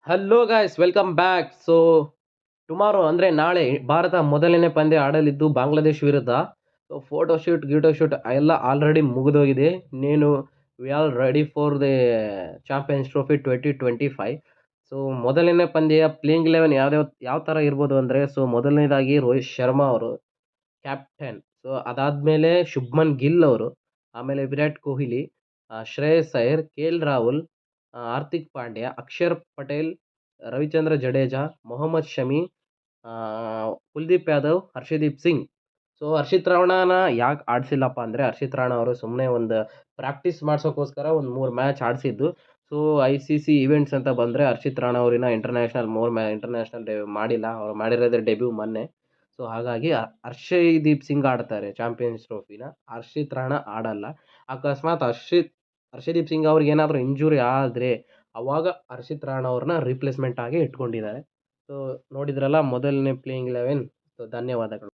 Hello guys, welcome back. Tomorrow ಅಂದರೆ ನಾಳೆ ಭಾರತ ಮೊದಲನೇ ಪಂದ್ಯ ಆಡಲಿದ್ದು ಬಾಂಗ್ಲಾದೇಶ್ ವಿರುದ್ಧ. ಫೋಟೋ ಶೂಟ್ ಗೀಟೋ ಶೂಟ್ ಎಲ್ಲ ಆಲ್ರೆಡಿ ಮುಗಿದೋಗಿದೆ. ಇನ್ನೇನು we all ready for the champions trophy 2025. ಮೊದಲನೇ ಪಂದ್ಯ ಪ್ಲೇಯಿಂಗ್ 11 ಯಾವ ಥರ ಇರ್ಬೋದು ಅಂದರೆ, ಮೊದಲನೇದಾಗಿ ರೋಹಿತ್ ಶರ್ಮಾ ಅವರು ಕ್ಯಾಪ್ಟನ್. ಅದಾದಮೇಲೆ ಶುಭ್ಮನ್ ಗಿಲ್ ಅವರು, ಆಮೇಲೆ ವಿರಾಟ್ ಕೊಹ್ಲಿ, ಶ್ರೇಯಸ್ ಅಯ್ಯರ್, ರಾಹುಲ್, ಹಾರ್ದಿಕ್ ಪಾಂಡ್ಯ, ಅಕ್ಷರ್ ಪಟೇಲ್, ರವಿಚಂದ್ರ ಜಡೇಜಾ, ಮೊಹಮ್ಮದ್ ಶಮಿ, ಆ, ಕುಲ್ದೀಪ್ ಯಾದವ್, ಹರ್ಷದೀಪ್ ಸಿಂಗ್. ಹರ್ಷಿತ್ ರಾಣಾನ ಯಾಕೆ ಆಡಿಸಿಲ್ಲಪ್ಪ ಅಂದರೆ, ಹರ್ಷಿತ್ ರಾಣಾ ಅವರು ಸುಮ್ಮನೆ ಒಂದು ಪ್ರಾಕ್ಟೀಸ್ ಮಾಡ್ಸೋಕ್ಕೋಸ್ಕರ ಒಂದು 3 ಮ್ಯಾಚ್ ಆಡಿಸಿದ್ದು. ICC ಈವೆಂಟ್ಸ್ ಅಂತ ಬಂದರೆ ಹರ್ಷಿತ್ ರಾಣಾ ಅವರಿನ ಇಂಟರ್ನ್ಯಾಷನಲ್ ಮಾಡಿಲ್ಲ. ಅವ್ರು ಮಾಡಿರೋದೇ ಡೆಬ್ಯೂ ಮೊನ್ನೆ. ಹಾಗಾಗಿ ಹರ್ಷದೀಪ್ ಸಿಂಗ್ ಆಡ್ತಾರೆ ಚಾಂಪಿಯನ್ಸ್ ಟ್ರೋಫಿನ. ಹರ್ಷಿತ್ ರಾಣಾ ಆಡಲ್ಲ. ಅಕಸ್ಮಾತ್ ಹರ್ಷದೀಪ್ ಸಿಂಗ್ ಅವ್ರಿಗೆ ಏನಾದರೂ ಇಂಜುರಿ ಆದರೆ ಅವಾಗ ಹರ್ಷಿತ್ ರಾಣಾ ಅವ್ರನ್ನ ರಿಪ್ಲೇಸ್ಮೆಂಟ್ ಆಗಿ ಇಟ್ಕೊಂಡಿದ್ದಾರೆ. ನೋಡಿದ್ರಲ್ಲ ಮೊದಲನೇ ಪ್ಲೇಯಿಂಗ್ 11. ಧನ್ಯವಾದಗಳು.